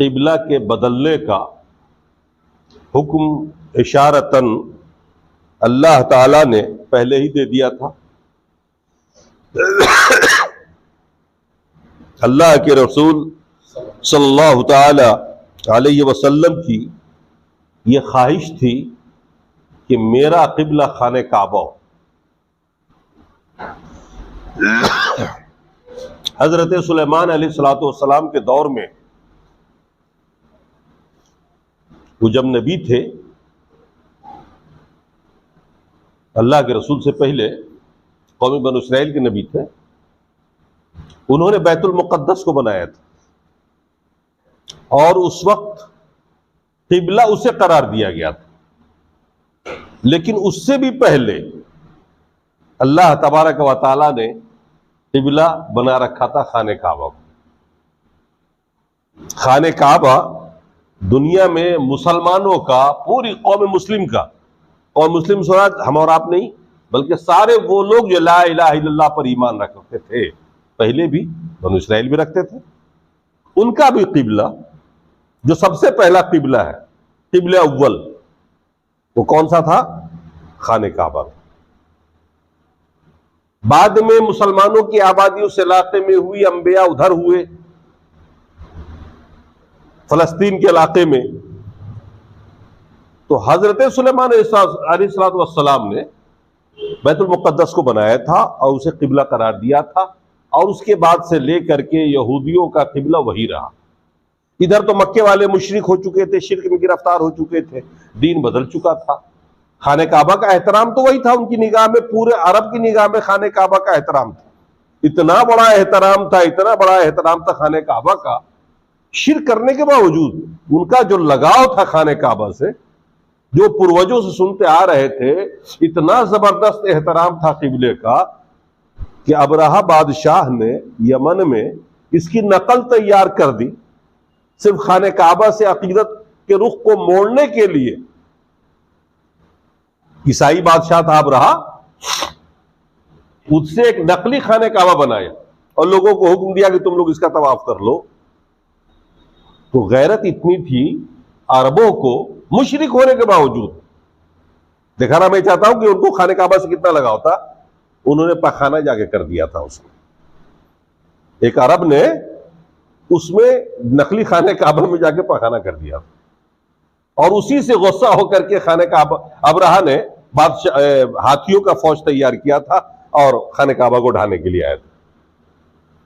क़िबला के बदलने का हुक्म इशारतन अल्लाह ताला ने पहले ही दे दिया था। अल्लाह के रसूल सल्लल्लाहु ताला अलैहि वसल्लम की ये ख्वाहिश थी कि मेरा क़िबला खाने काबा हो। हजरत सुलेमान अलैहिस्सलातु वस्सलाम के दौर में वो जब नबी थे, अल्लाह के रसूल से पहले कौमी बनु इसराइल के नबी थे, उन्होंने बैतुल मुक़द्दस को बनाया था और उस वक्त क़िबला उसे करार दिया गया था। लेकिन उससे भी पहले अल्लाह तबारक व तआला ने क़िबला बना रखा था खाने काबा को। खाने काबा दुनिया में मुसलमानों का, पूरी कौम मुस्लिम का, कौम मुस्लिम स्वराज हम और आप नहीं, बल्कि सारे वो लोग जो ला इलाहा इल्लल्लाह पर ईमान रखते थे, पहले भी बनु इसराइल भी रखते थे, उनका भी क़िबला जो सबसे पहला क़िबला है, क़िबला अव्वल, वो कौन सा था? खाने काबा। बाद में मुसलमानों की आबादी उस इलाके में हुई, अंबिया उधर हुए फलस्तीन के इलाके में, तो हजरत सुलेमान अलैहिस्सलातु वस्सलाम ने बैतुल मुक़द्दस को बनाया था और उसे क़िबला करार दिया था, और उसके बाद से लेकर के यहूदियों का क़िबला वही रहा। इधर तो मक्के वाले मुशरिक हो चुके थे, शिर्क में गिरफ्तार हो चुके थे, दीन बदल चुका था। खाने काबा का एहतराम तो वही था उनकी निगाह में, पूरे अरब की निगाह में खाने काबा का एहतराम था। इतना बड़ा एहतराम था, इतना बड़ा एहतराम था खाने काबा का, शिर्क करने के बावजूद उनका जो लगाव था खाने काबा से, जो पूर्वजों से सुनते आ रहे थे, इतना जबरदस्त एहतराम था क़िबले का कि अबरहा बादशाह ने यमन में इसकी नकल तैयार कर दी, सिर्फ खाने काबा से अकीदत के रुख को मोड़ने के लिए। ईसाई बादशाह था अबरहा, उससे एक नकली खाने काबा बनाया और लोगों को हुक्म दिया कि तुम लोग इसका तवाफ कर लो। तो गैरत इतनी थी अरबों को, मुशरिक होने के बावजूद, दिखाना मैं चाहता हूं कि उनको खाने काबा से कितना लगाव था, उन्होंने पखाना जाके कर दिया था उसमें। एक अरब ने उसमें नकली खाने काबा में जाके पखाना कर दिया और उसी से गुस्सा होकर के खाने काबा, अबरहा ने बादशाह हाथियों का फौज तैयार किया था और खाने काबा को ढाने के लिए आया था,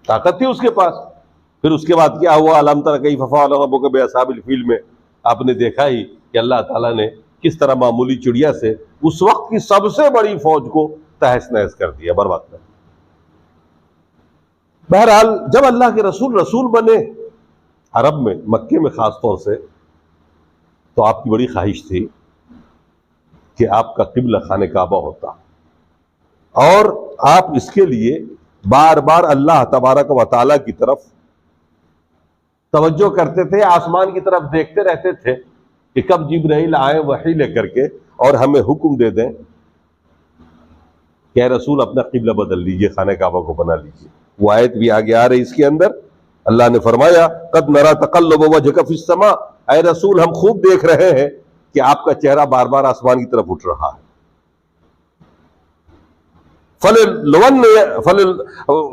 ताकत थी उसके पास। फिर उसके बाद क्या हुआ? अलम तरा कैफ़ फ़अल रब्बुका बिअस्हाबिल फील में आपने देखा ही कि अल्लाह ताला ने किस तरह मामूली चिड़िया से उस वक्त की सबसे बड़ी फौज को तहस नहस कर दिया, बर्बाद कर दिया। बहरहाल जब अल्लाह के रसूल बने अरब में, मक्के में खास तौर से, तो आपकी बड़ी ख्वाहिश थी कि आपका क़िबला खाने काबा होता, और आप इसके लिए बार बार अल्लाह तबारक व तआला की तरफ तवज्जो करते थे, आसमान की तरफ देखते रहते थे कि कब जिब्राइल आए वही लेकर के और हमें हुक्म दे दें कि रसूल अपना क़िबला बदल लीजिए, खाने काबा को बना लीजिए। वो आयत भी आगे आ रही इसके अंदर। अल्लाह ने फरमाया कद नरा तक़ल्लुब वजहका फिस समा, ऐ रसूल हम खूब देख रहे हैं कि आपका चेहरा बार बार आसमान की तरफ उठ रहा है।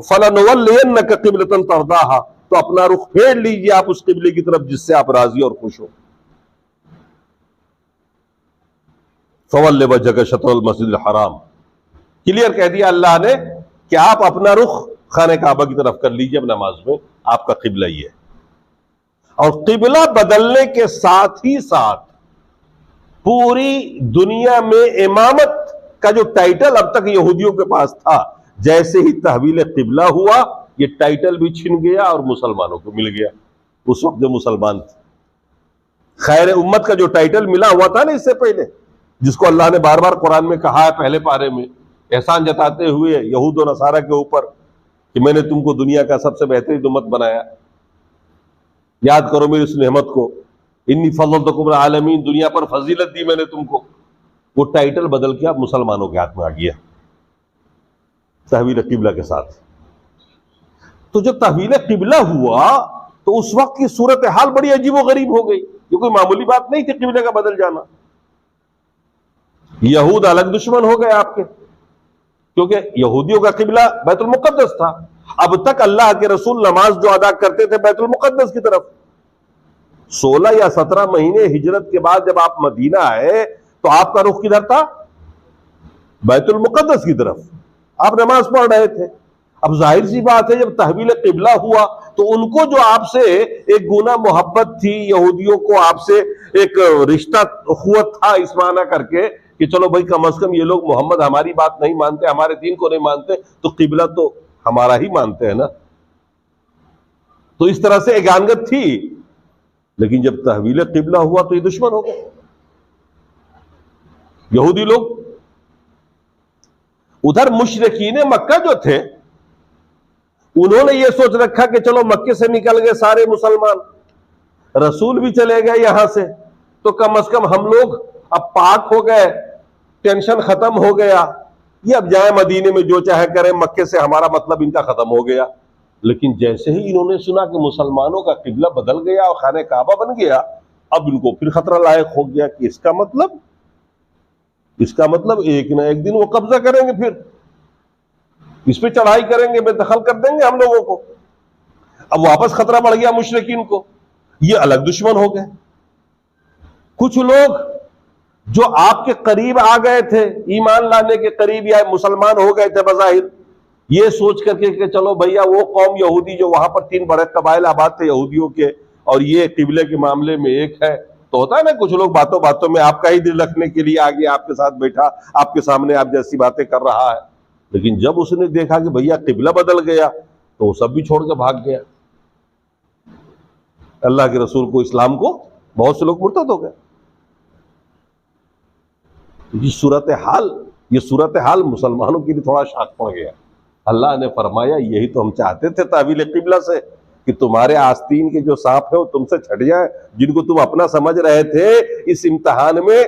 फलनुवल्लियन्नका क़िबलतन तर्दाहा, तो अपना रुख फेर लीजिए आप उस क़िबले की तरफ जिससे आप राजी और खुश हो। फवल्लि वजहका शत्रल मस्जिदिल हराम, क्लियर कह दिया अल्लाह ने कि आप अपना रुख खाने काबा की तरफ कर लीजिए, अब नमाज में आपका क़िबला ही है। और क़िबला बदलने के साथ ही साथ पूरी दुनिया में इमामत का जो टाइटल अब तक यहूदियों के पास था, जैसे ही तहवील क़िबला हुआ, ये टाइटल भी छिन गया और मुसलमानों को मिल गया। उस वक्त जो मुसलमान थे, खैर उम्मत का जो टाइटल मिला हुआ था ना इससे पहले, जिसको अल्लाह ने बार बार कुरान में कहा है, पहले पारे में एहसान जताते हुए यहूद और नसारा के ऊपर कि मैंने तुमको दुनिया का सबसे बेहतरीन उम्मत बनाया, याद करो मेरी इस नेमत को, इन्नी फज़्लतुकुम अला आलमीन, दुनिया पर फजीलत दी मैंने तुमको। वो टाइटल बदल के अब मुसलमानों के हाथ में आ गया तहवील क़िबला के साथ। तो जब तहवील क़िबला हुआ तो तो उस वक्त की सूरत हाल बड़ी अजीबो गरीब हो गई। ये कोई मामूली बात नहीं थी किबले का बदल जाना। यहूद अलग दुश्मन हो गए आपके, क्योंकि यहूदियों का किबला बैतुल मुकद्दस था। अब तक अल्लाह के रसूल नमाज जो अदा करते थे बैतुल मुकद्दस की तरफ। 16 या 17 महीने हिजरत के बाद जब आप मदीना आए तो आपका रुख किधर था? बैतुल मुकद्दस की तरफ। आप नमाज पढ़ रहे थे। अब जाहिर सी बात है, जब तहवील किबला हुआ तो उनको जो आपसे एक गुना मोहब्बत थी, यहूदियों को आपसे एक रिश्ता अखुवत था इस माना करके कि चलो भाई कम अज कम ये लोग मोहम्मद हमारी बात नहीं मानते, हमारे दीन को नहीं मानते, तो किबला तो हमारा ही मानते हैं ना। तो इस तरह से एकानगत थी। लेकिन जब तहवील किबला हुआ तो ये दुश्मन हो गए यहूदी लोग। उधर मुशरिकीन मक्का जो थे, उन्होंने ये सोच रखा कि चलो मक्के से निकल गए सारे मुसलमान, रसूल भी चले गए यहां से, तो कम से कम हम लोग अब पाक हो गए, टेंशन खत्म हो गया, ये अब जाए मदीने में जो चाहे करें, मक्के से हमारा मतलब इनका खत्म हो गया। लेकिन जैसे ही इन्होंने सुना कि मुसलमानों का किबला बदल गया और खाने काबा बन गया, अब इनको फिर खतरा लायक हो गया कि इसका मतलब एक ना एक दिन वो कब्जा करेंगे, फिर इस पे चढ़ाई करेंगे, बेदखल कर देंगे हम लोगों को। अब वापस खतरा बढ़ गया मुशरिकीन को, ये अलग दुश्मन हो गए। कुछ लोग जो आपके करीब आ गए थे, ईमान लाने के करीब या मुसलमान हो गए थे बज़ाहिर, ये सोच करके कि चलो भैया वो कौम यहूदी जो वहां पर 3 बड़े कबाइल आबाद थे यहूदियों के, और ये किबले के मामले में एक है, तो होता है ना कुछ लोग बातों बातों में आपका ही दिल रखने के लिए आगे आपके साथ बैठा, आपके सामने आप जैसी बातें कर रहा है। लेकिन जब उसने देखा कि भैया किबला बदल गया तो वो सब भी छोड़ कर भाग गया। अल्लाह के रसूल को, इस्लाम को बहुत से लोग मुर्तद हो गए। ये सूरत हाल मुसलमानों के लिए थोड़ा शाक पड़ गया। अल्लाह ने फरमाया यही तो हम चाहते थे तावील किबला से, कि तुम्हारे आस्तीन के जो सांप है वो तुमसे छट जाए, जिनको तुम अपना समझ रहे थे। इस इम्तिहान में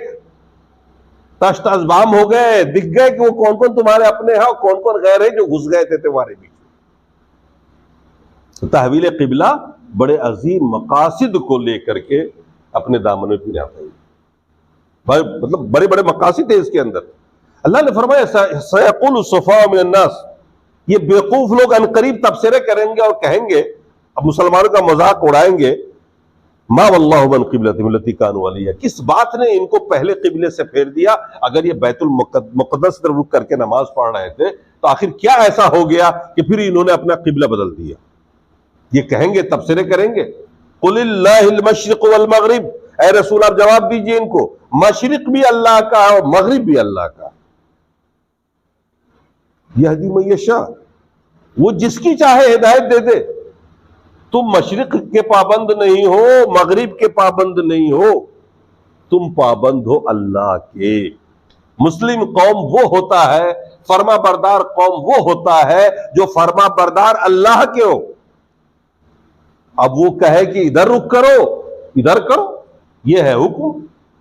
तश्त अज़बाम हो गए, दिख गए कि वो कौन कौन तुम्हारे अपने हैं और कौन कौन गैर है जो घुस गए थे तुम्हारे बीच। तो तहवील किबला बड़े अजीम मकासिद को लेकर के अपने दामन में पीना चाहिए। मतलब बड़े बड़े मकासिद है इसके अंदर। अल्लाह ने फरमाया सयक़ुल सुफ़हा मिनन नास, ये बेवकूफ लोग अनकरीब तबसरे करेंगे और कहेंगे, अब मुसलमानों का मजाक उड़ाएंगे, मा वल्लाहु अन क़िबलतिहिम लती कानू अलैहा, किस बात ने इनको पहले किबले से फेर दिया? अगर ये बैतुल मुक़द्दस तरफ रुक करके नमाज पढ़ रहे थे तो आखिर क्या ऐसा हो गया कि फिर इन्होंने अपना किबला बदल दिया? ये कहेंगे, तबसरे करेंगे। कुलिल्लाहिल मशरिक़ वल मग़रिब, ऐ रसूल आप जवाब दीजिए इनको, मशरिक भी अल्लाह का और मग़रिब भी अल्लाह का। यहदी मन यशा, वो जिसकी चाहे हिदायत दे दे। तुम मशरिक के पाबंद नहीं हो, मगरिब के पाबंद नहीं हो, तुम पाबंद हो अल्लाह के। मुस्लिम कौम वो होता है, फरमा बरदार कौम वो होता है जो फरमा बरदार अल्लाह के हो। अब वो कहे कि इधर रुक करो, इधर करो, ये है हुक्म।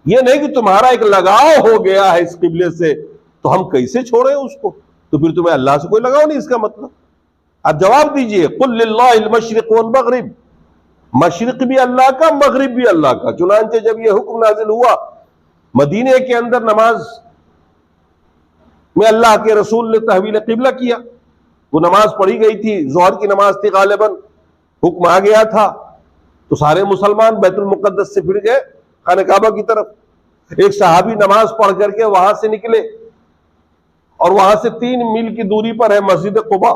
ये नहीं कि तुम्हारा एक लगाव हो गया है इस किबले से तो हम कैसे छोड़े उसको, तो फिर तुम्हें अल्लाह से कोई लगाव नहीं इसका मतलब। आप जवाब दीजिए, कुल लिल्लाहिल मशरिक़ वल मग़रिब, मशरिक भी अल्लाह का, मग़रिब भी अल्लाह का। चुनांचे जब यह हुक्म नाजिल हुआ, मदीने के अंदर नमाज में अल्लाह के रसूल ने तहवील किबला किया। वो नमाज पढ़ी गई थी, ज़ोहर की नमाज थी गालिबन, हुक्म आ गया था, तो सारे मुसलमान बैतुल मुक़द्दस से फिर गए खाने काबा की तरफ। एक सहाबी नमाज पढ़ करके वहां से निकले और वहां से 3 मील की दूरी पर है मस्जिद कुबा,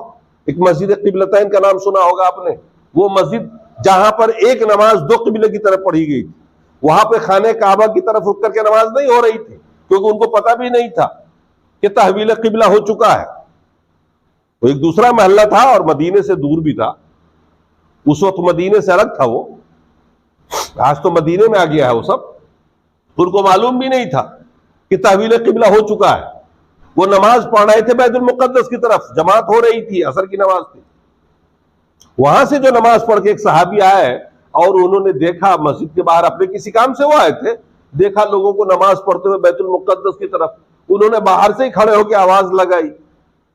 एक मस्जिद किबलतैन का नाम सुना होगा आपने। वो मस्जिद जहां पर एक नमाज 2 किबले की तरफ पढ़ी गई थी, वहां पे खाने काबा की तरफ रुक करके नमाज नहीं हो रही थी, क्योंकि उनको पता भी नहीं था कि तहवील किबला हो चुका है। वो एक दूसरा महल्ला था और मदीने से दूर भी था। उस वक्त मदीने से अलग था वो, आज तो मदीने में आ गया है वो सब। उनको मालूम भी नहीं था कि तहवील किबला हो चुका है। वो नमाज पढ़ रहे थे बैतुल मुक़द्दस की तरफ, जमात हो रही थी, असर की नमाज थी। वहां से जो नमाज पढ़ के एक सहाबी आए और उन्होंने देखा मस्जिद के बाहर, अपने किसी काम से वो आए थे, देखा लोगों को नमाज पढ़ते हुए बैतुल मुक़द्दस की तरफ। उन्होंने बाहर से ही खड़े होकर आवाज लगाई,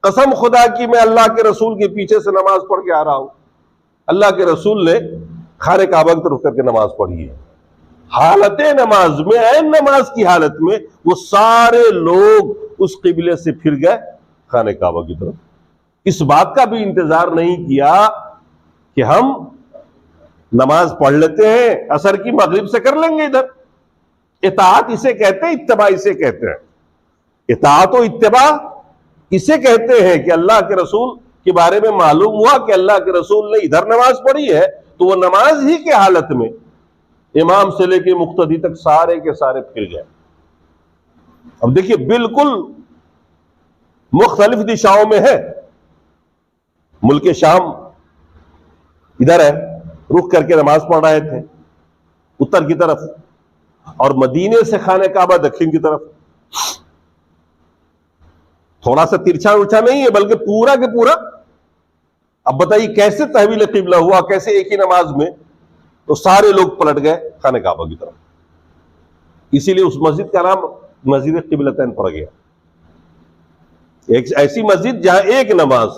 कसम खुदा की मैं अल्लाह के रसूल के पीछे से नमाज पढ़ के आ रहा हूं। अल्लाह के रसूल ने खाने काबा की तरफ करके नमाज पढ़ी है। हालत नमाज में, ऐन नमाज की हालत में वो सारे लोग उस किबले से फिर गए खाने काबा की तरफ। इस बात का भी इंतजार नहीं किया कि हम नमाज पढ़ लेते हैं, असर की मगरिब से कर लेंगे इधर। इताअत इसे कहते हैं, इत्तबा इसे कहते हैं। इताअत और इत्तबा इसे कहते हैं कि अल्लाह के रसूल के बारे में मालूम हुआ कि अल्लाह के रसूल ने इधर नमाज पढ़ी है, तो वो नमाज ही के हालत में इमाम से लेके मुक्तदी तक सारे के सारे फिर गए। अब देखिए बिल्कुल मुख्तलिफ दिशाओं में है। मुल्क शाम इधर है, रुख करके नमाज पढ़ रहे थे उत्तर की तरफ, और मदीने से खाने काबा दक्षिण की तरफ। थोड़ा सा तिरछा उर्छा नहीं है, बल्कि पूरा के पूरा। अब बताइए कैसे तहवील किबला हुआ, कैसे एक ही नमाज में तो सारे लोग पलट गए खाने काबा की तरफ। इसीलिए उस मस्जिद का नाम मस्जिद किबलतैन पड़ गया। एक ऐसी मस्जिद जहां एक नमाज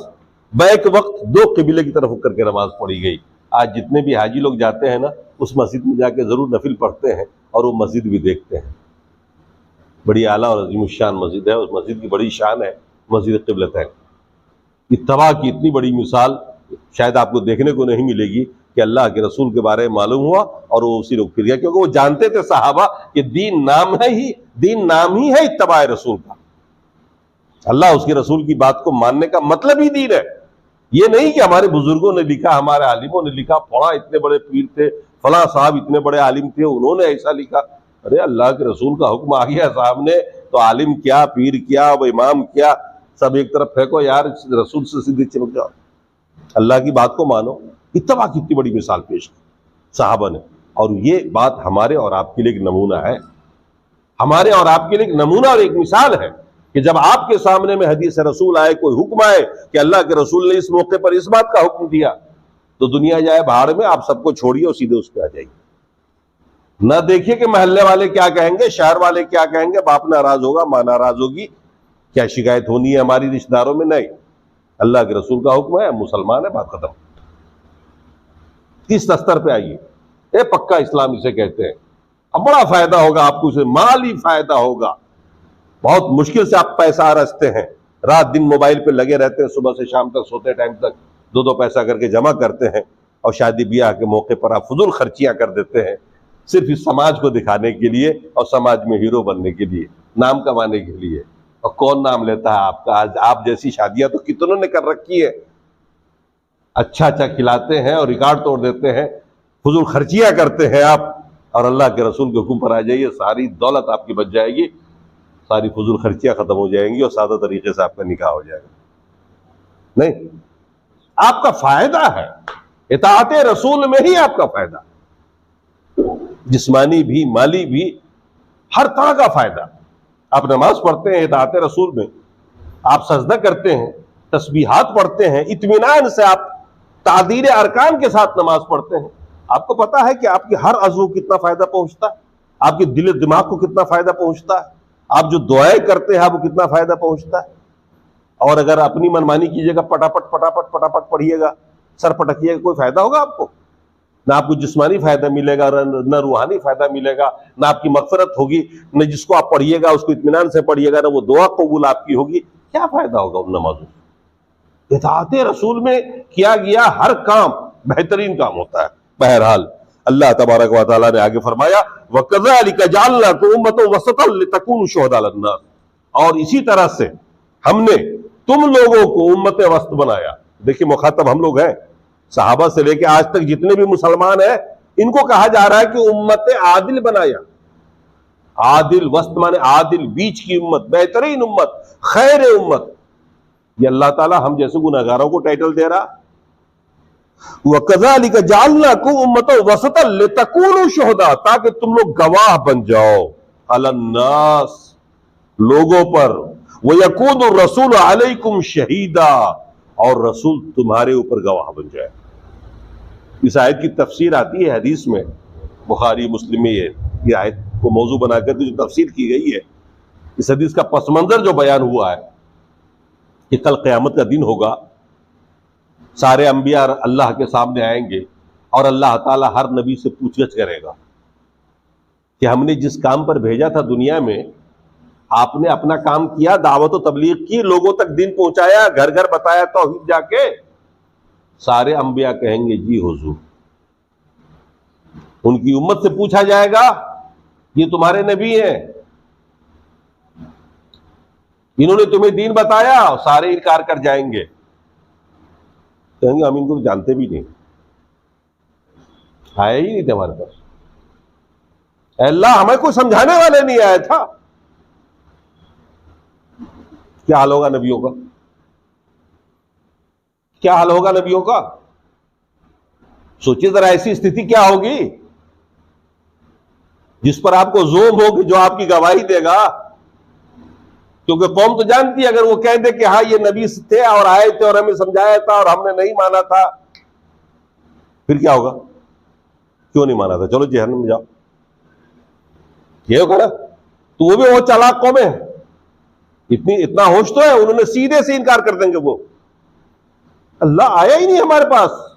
बैक वक्त दो किबले की तरफ करके नमाज पढ़ी गई। आज जितने भी हाजी लोग जाते हैं ना, उस मस्जिद में जाके जरूर नफिल पढ़ते हैं और वो मस्जिद भी देखते हैं। बड़ी आला और अजीमुशान मस्जिद है। उस मस्जिद की बड़ी शान है मस्जिद किबलतैन। इत्तबा की इतनी बड़ी मिसाल शायद आपको देखने को नहीं मिलेगी कि अल्लाह के रसूल के बारे में मालूम हुआ और वो उसी लोग फिर गया, क्योंकि वो जानते थे सहाबा कि दीन नाम ही है इत्तबा रसूल का। अल्लाह उसके रसूल की बात को मानने का मतलब ही दीन है। ये नहीं कि हमारे बुजुर्गों ने लिखा, हमारे आलिमों ने लिखा, पढ़ा, इतने बड़े पीर थे, फला साहब इतने बड़े आलिम थे, उन्होंने ऐसा लिखा। अरे अल्लाह के रसूल का हुक्म आ गया सामने, तो आलिम क्या, पीर क्या, इमाम क्या, सब एक तरफ फेंको यार, रसूल से सीधे चिपक जाओ, अल्लाह की बात को मानो। इत्तबा की इतनी बड़ी मिसाल पेश की साहबा ने, और ये बात हमारे और आपके लिए एक नमूना है। हमारे और आपके लिए एक नमूना और एक मिसाल है कि जब आपके सामने में हदीस रसूल आए, कोई हुक्म आए कि अल्लाह के रसूल ने इस मौके पर इस बात का हुक्म दिया, तो दुनिया जाए भाड़ में, आप सबको छोड़िए और सीधे उस पर आ जाइए। ना देखिए कि मोहल्ले वाले क्या कहेंगे, शहर वाले क्या कहेंगे, बाप नाराज होगा, मां नाराज होगी, क्या शिकायत होनी है हमारी रिश्तेदारों में। नहीं, अल्लाह के रसूल का हुक्म है, मुसलमान है, बात खत्म। किस स्तर पे आइए, ये पक्का इस्लाम इसे कहते हैं। अब बड़ा फायदा होगा आपको, इसे माली फायदा होगा। बहुत मुश्किल से आप पैसा रचते हैं, रात दिन मोबाइल पे लगे रहते हैं, सुबह से शाम तक, सोते टाइम तक दो दो पैसा करके जमा करते हैं, और शादी ब्याह के मौके पर आप फजूल खर्चियां कर देते हैं, सिर्फ इस समाज को दिखाने के लिए और समाज में हीरो बनने के लिए, नाम कमाने के लिए। और कौन नाम लेता है आपका? आज आप जैसी शादियां तो कितनों ने कर रखी है। अच्छा अच्छा खिलाते हैं और रिकॉर्ड तोड़ देते हैं, फजूल खर्चियां करते हैं आप, और अल्लाह के रसूल के हुक्म पर आ जाइए, सारी दौलत आपकी बच जाएगी, सारी फजूल खर्चियां खत्म हो जाएंगी और सादा तरीके से आपका निकाह हो जाएगा। नहीं, आपका फायदा है, इताअत रसूल में ही आपका फायदा, जिस्मानी भी, माली भी, हर तरह का फायदा। आप नमाज पढ़ते हैं इताअत रसूल में, आप सजदा करते हैं, तस्बीहात पढ़ते हैं, इत्मीनान से आप तादीर अरकान के साथ नमाज पढ़ते हैं। आपको पता है कि आपके हर अज़ू को कितना फायदा पहुंचता है, आपके दिल दिमाग को कितना फायदा पहुंचता है, आप जो दुआएं करते हैं आपको कितना फायदा पहुंचता है। और अगर अपनी मनमानी कीजिएगा, पटापट पटापट पटापट पढ़िएगा, सर पटकिएगा, कोई फायदा होगा आपको? ना आपको जिस्मानी फायदा मिलेगा, न रूहानी फायदा मिलेगा, ना आपकी मगफरत होगी, न जिसको आप पढ़िएगा उसको इत्मीनान से पढ़िएगा, ना वो दुआ कबूल आपकी होगी। क्या फायदा होगा उन नमाजों से? इताअत रसूल में किया गया हर काम बेहतरीन काम होता है। बहरहाल अल्लाह तबारक व तआला ने आगे फरमाया, वकज़ालिका जअलनाकुम उम्मतन वसतन लितकूनु शुहदा अलन्नास, और इसी तरह से हमने तुम लोगों को उम्मत वसत बनाया। देखिए मुखातब हम लोग हैं, सहाबा से लेके आज तक जितने भी मुसलमान हैं, इनको कहा जा रहा है कि उम्मत आदिल बनाया। आदिल वस्त माने आदिल, बीच की उम्मत, बेहतरीन उम्मत, खैर उम्मत। ये अल्लाह ताला हम जैसे गुनहगारों को टाइटल दे रहा। वकज़ालिका जअलनाकुम उम्मतन वसतन लितकूनु शुहदा, ताकि तुम लोग गवाह बन जाओ अलन्नास, लोगों पर, वयकूनु रसूल अलैकुम शहीदा, और रसूल तुम्हारे ऊपर गवाह बन जाए। इस आयत की तफसीर आती है हदीस में, बुखारी मुस्लिम में ये आयत को मौजू बनाकर जो तफसीर की गई है, इस हदीस का पस मंजर जो बयान हुआ है कि कल क़यामत का दिन होगा, सारे अंबिया अल्लाह के सामने आएंगे और अल्लाह ताला हर नबी से पूछगछ करेगा कि हमने जिस काम पर भेजा था दुनिया में, आपने अपना काम किया, दावत और तबलीग की, लोगों तक दिन पहुंचाया, घर घर बताया तौहीद जाके। सारे अंबिया कहेंगे जी हुजूर। उनकी उम्मत से पूछा जाएगा ये तुम्हारे नबी हैं, इन्होंने तुम्हें दीन बताया, और सारे इनकार कर जाएंगे, कहेंगे हम इनको तो जानते भी नहीं, आए ही नहीं थे हमारे पास, अल्लाह हमें कोई समझाने वाले नहीं आया था। क्या हाल होगा नबियों का? क्या हाल होगा नबियों का? सोचिए जरा, ऐसी स्थिति क्या होगी जिस पर आपको जोम हो कि जो आपकी गवाही देगा। क्योंकि कौम तो जानती है, अगर वो कह दे कि हाँ ये नबी थे और आए थे और हमें समझाया था और हमने नहीं माना था, फिर क्या होगा? क्यों नहीं माना था, चलो जहन्नम में जाओ, ये होगा ना। तो वो भी वो चालाक कौम है, इतना होश तो है, उन्होंने सीधे से इनकार कर देंगे। वो अल्लाह आया ही नहीं हमारे पास,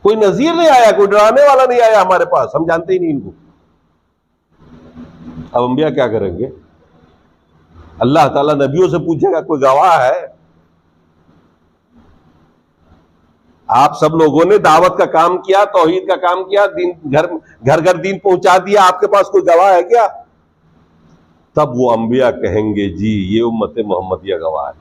कोई नजीर नहीं आया, कोई डराने वाला नहीं आया हमारे पास, हम जानते ही नहीं इनको। अब अंबिया क्या करेंगे? अल्लाह ताला नबियों से पूछेगा कोई गवाह है? आप सब लोगों ने दावत का काम किया, तौहीद का काम किया, दिन घर घर दीन पहुंचा दिया, आपके पास कोई गवाह है क्या? तब वो अंबिया कहेंगे जी ये उम्मत मोहम्मदिया गवाह है,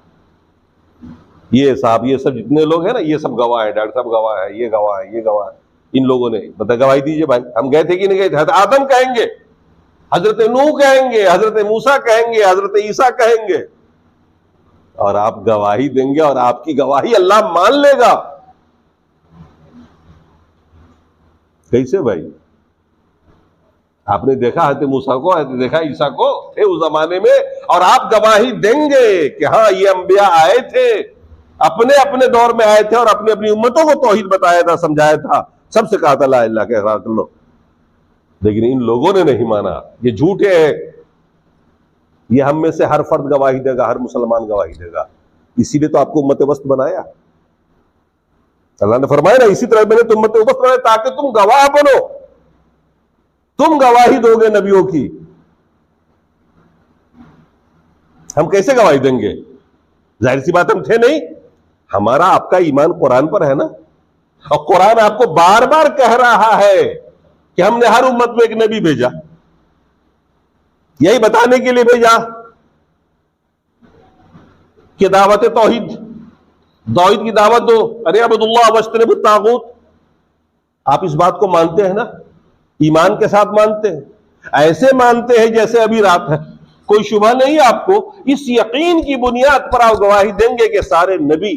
ये साहब, ये सब जितने लोग हैं ना, ये सब गवाह है, डॉक्टर साहब गवाह है, ये गवाह है, ये गवाह है, इन लोगों ने बता गवाही दीजिए भाई, हम गए थे कि नहीं गए थे। हज़रत आदम कहेंगे, हजरत नूह कहेंगे, हजरत मूसा कहेंगे, हजरत ईसा कहेंगे, और आप गवाही देंगे और आपकी गवाही अल्लाह मान लेगा। कैसे भाई? आपने देखा हजरत मूसा को, देखा ईसा को, थे उस जमाने में, और आप गवाही देंगे कि हाँ ये अंबिया आए थे, अपने अपने दौर में आए थे और अपनी अपनी उम्मतों को तौहीद बताया था, समझाया था, सबसे कहा था ला इलाहा का इकरार कर लो। लेकिन इन लोगों ने नहीं माना, ये झूठे हैं। ये हम में से हर फर्द गवाही देगा, हर मुसलमान गवाही देगा, इसीलिए तो आपको उम्मत वस्त बनाया। अल्लाह ने फरमाया ना, इसी तरह मैंने उम्मत वस्त बनाया ताकि तुम गवाह बनो, तुम गवाही दोगे नबियों की। हम कैसे गवाही देंगे? जाहिर सी बात हम थे नहीं, हमारा आपका ईमान कुरान पर है ना, और कुरान आपको बार बार कह रहा है कि हमने हर उम्मत में एक नबी भेजा, यही बताने के लिए भेजा कि दावत तौहीद की दावत दो, अरे अब्दुल्लाह वज्तनिबुत तागूत। आप इस बात को मानते हैं ना, ईमान के साथ मानते हैं, ऐसे मानते हैं जैसे अभी रात है, कोई शुबह नहीं आपको। इस यकीन की बुनियाद पर आप गवाही देंगे कि सारे नबी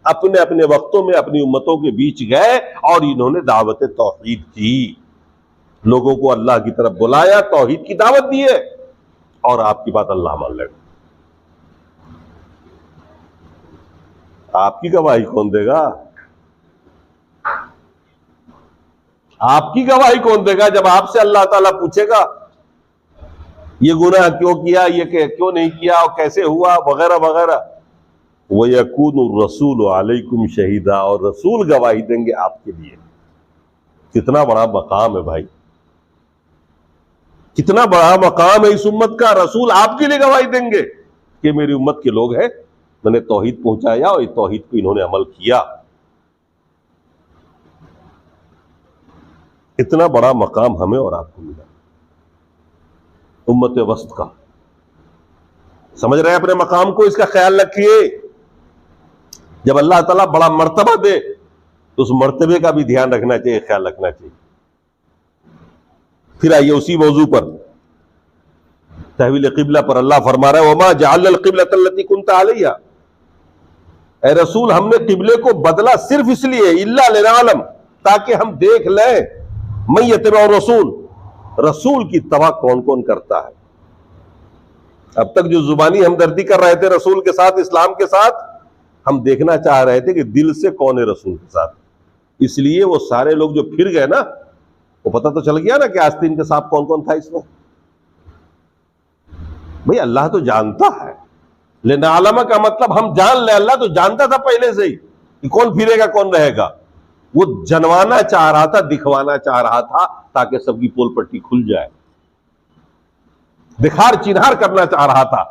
अपने अपने वक्तों में अपनी उम्मतों के बीच गए और इन्होंने दावत तौहीद की, लोगों को अल्लाह की तरफ बुलाया, तौहीद की दावत दी है, और आपकी बात अल्लाह मान लेगा। आपकी गवाही कौन देगा? आपकी गवाही कौन देगा जब आपसे अल्लाह ताला पूछेगा ये गुनाह क्यों किया, ये क्यों नहीं किया, और कैसे हुआ, वगैरह वगैरह। वयकूनु रसूल अलैकुम शहीदा, और रसूल गवाही देंगे आपके लिए। कितना बड़ा मकाम है भाई, कितना बड़ा मकाम है इस उम्मत का। रसूल आपके लिए गवाही देंगे कि मेरी उम्मत के लोग हैं, मैंने तौहीद पहुंचाया और इस तौहीद को इन्होंने अमल किया। इतना बड़ा मकाम हमें और आपको मिला, उम्मत वस्त का। समझ रहे हैं अपने मकाम को? इसका ख्याल रखिए। जब अल्लाह ताला बड़ा मर्तबा दे तो उस मर्तबे का भी ध्यान रखना चाहिए, ख्याल रखना चाहिए। फिर आइए उसी मौजू पर, तहवील क़िबला पर अल्लाह फरमा रहा है, वमा जअलल क़िबलतल्लती कुन्ता अलैहा। ए रसूल, हमने किबले को बदला सिर्फ इसलिए, इल्ला लिनालम, ताकि हम देख लें मैं यत्तबअ रसूल, रसूल की तबा कौन कौन करता है। अब तक जो जुबानी हमदर्दी कर रहे थे रसूल के साथ, इस्लाम के साथ, हम देखना चाह रहे थे कि दिल से कौन है रसूल के साथ। इसलिए वो सारे लोग जो फिर गए ना, वो पता तो चल गया ना कि आस्तीन के साथ कौन कौन था इसमें। भाई अल्लाह तो जानता है, लिनालमा का मतलब हम जान ले। अल्लाह तो जानता था पहले से ही कि कौन फिरेगा कौन रहेगा, वो जनवाना चाह रहा था, दिखवाना चाह रहा था, ताकि सबकी पोल पट्टी खुल जाए, दिखार चिन्हार करना चाह रहा था।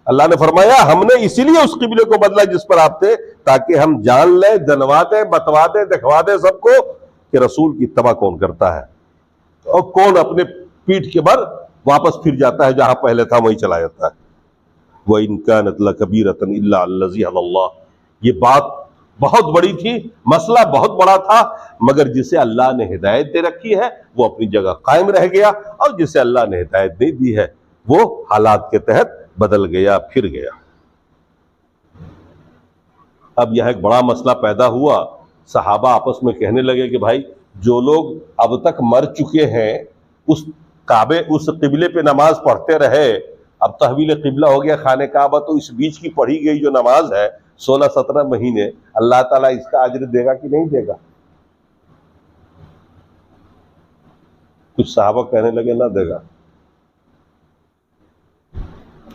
अल्लाह ने फरमाया हमने इसीलिए उस किबले को बदला जिस पर आप थे, ताकि हम जान लें, जनवा दें, बतवा दें, दिखवा दें सबको कि रसूल की इत्तबा कौन करता है और कौन अपने पीठ के बल वापस फिर जाता है, जहां पहले था वहीं चला जाता है। वह इनकानत लकबीरतन इल्ला अल्लज़ी अल्लाह, ये बात बहुत बड़ी थी, मसला बहुत बड़ा था, मगर जिसे अल्लाह ने हिदायत दे रखी है वो अपनी जगह कायम रह गया, और जिसे अल्लाह ने हिदायत नहीं दी है वो हालात के तहत बदल गया, फिर गया। अब यह एक बड़ा मसला पैदा हुआ। सहाबा आपस में कहने लगे कि भाई जो लोग अब तक मर चुके हैं उस काबे, उस किबले पे नमाज पढ़ते रहे, अब तहवील किबला हो गया खाने काबा, तो इस बीच की पढ़ी गई जो नमाज है 16-17 महीने, अल्लाह ताला इसका अज्र देगा कि नहीं देगा? कुछ सहाबा कहने लगे ना देगा,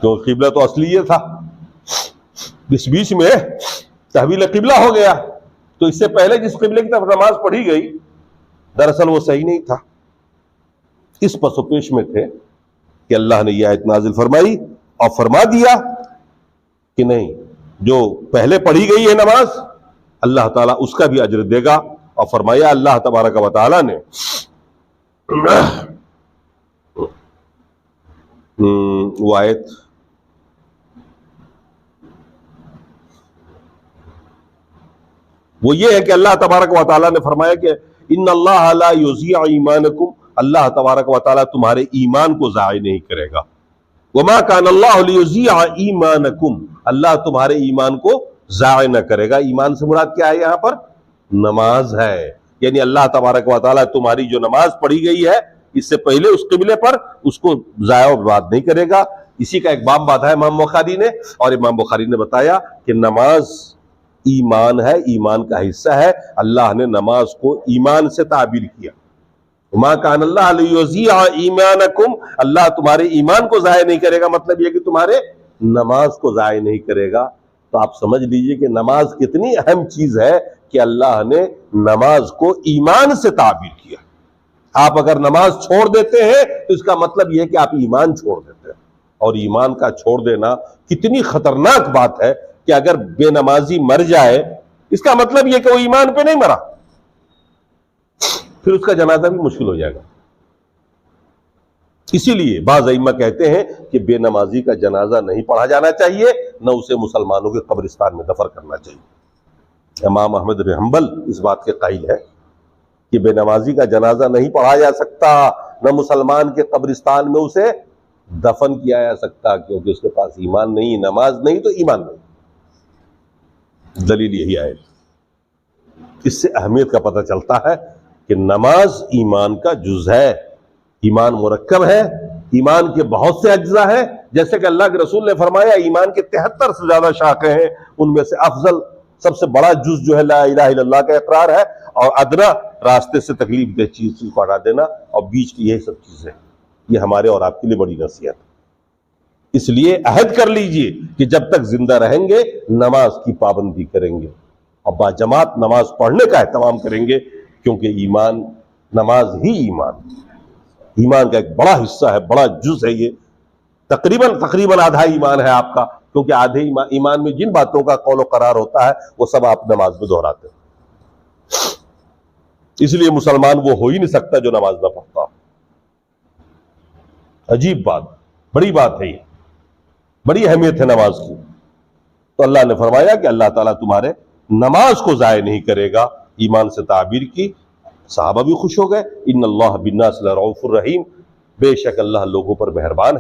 तो किबला तो असली ये था, इस बीच में तहवील किबला हो गया, तो इससे पहले जिस किबले की तरफ नमाज पढ़ी गई दरअसल वो सही नहीं था। इस पसोपेश में थे कि अल्लाह ने यह आयत नाजिल फरमाई और फरमा दिया कि नहीं, जो पहले पढ़ी गई है नमाज अल्लाह ताला उसका भी अज्र देगा। और फरमाया अल्लाह तबारक व तआला ने वो आयत वो ये है कि अल्लाह तबारक व तआला ने फरमाया कि इन्नल्लाह ला युज़ीअ ईमानकुम, अल्लाह तबारक व तआला तुम्हारे ईमान को ज़ाय नहीं करेगा। वमा कान अल्लाहु लियुज़ीअ ईमानकुम, अल्लाह तुम्हारे ईमान को ज़ाय न करेगा। ईमान से मुराद क्या है? यहां पर नमाज है, यानी अल्लाह तबारक व तआला तुम्हारी जो नमाज पढ़ी गई है इससे पहले उस किबले पर, उसको ज़ाया और बर्बाद नहीं करेगा। इसी का एक बाब बांधा है इमाम बुखारी ने, और इमाम बुखारी ने बताया कि नमाज ईमान है, ईमान का हिस्सा है। अल्लाह ने नमाज को ईमान से ताबीर किया। मा कान अल्लाह लियुज़ीअ ईमानकुम, अल्लाह तुम्हारे ईमान को ज़ाय नहीं करेगा, मतलब यह कि तुम्हारे नमाज को ज़ाय नहीं करेगा। तो आप समझ लीजिए कि नमाज कितनी अहम चीज है कि अल्लाह ने नमाज को ईमान से ताबीर किया। आप अगर नमाज छोड़ देते हैं तो इसका मतलब यह है कि आप ईमान छोड़ देते हैं, और ईमान का छोड़ देना कितनी खतरनाक बात है कि अगर बेनमाजी मर जाए इसका मतलब यह कि वो ईमान पे नहीं मरा, फिर उसका जनाजा भी मुश्किल हो जाएगा। इसीलिए बाज़ अइम्मा कहते हैं कि बेनमाजी का जनाजा नहीं पढ़ा जाना चाहिए, न उसे मुसलमानों के कब्रिस्तान में दफन करना चाहिए। इमाम अहमद बिन हंबल इस बात के कायल है कि बेनमाजी का जनाजा नहीं पढ़ा जा सकता, न मुसलमान के कब्रिस्तान में उसे दफन किया जा सकता, क्योंकि उसके पास ईमान नहीं, नमाज नहीं तो ईमान नहीं। दलील यही आए। इससे अहमियत का पता चलता है कि नमाज ईमान का जुज़ है, ईमान मुरक्कब है, ईमान के बहुत से अज्जा हैं। जैसे कि अल्लाह के रसूल ने फरमाया ईमान के 73 से ज्यादा शाखें हैं, उनमें से अफजल सबसे बड़ा जुज़ जो है ला इलाहा इल्लल्लाह का इकरार है, और अदना रास्ते से तकलीफ दे चीज को हटा देना, और बीच की यही सब चीजें। ये हमारे और आपके लिए बड़ी नसीहत। इसलिए अहद कर लीजिए कि जब तक जिंदा रहेंगे नमाज की पाबंदी करेंगे और बाजमात नमाज पढ़ने का एहतमाम करेंगे, क्योंकि ईमान, नमाज ही ईमान का एक बड़ा हिस्सा है, बड़ा जुज़ है। ये तकरीबन आधा ईमान है आपका, क्योंकि आधे ईमान में जिन बातों का कौल करार होता है वो सब आप नमाज में दोहराते हैं। इसलिए मुसलमान वो हो ही नहीं सकता जो नमाज ना पढ़ता। अजीब बात, बड़ी बात है, ये बड़ी अहमियत है नमाज की। तो अल्लाह ने फरमाया कि अल्लाह ताला तुम्हारे नमाज को ज़ाय नहीं करेगा, ईमान से ताबीर की। सहाबा भी खुश हो गए। इन्नल्लाह बिन्नास लरऊफुर रहीम, बेशक अल्लाह लोगों पर मेहरबान है।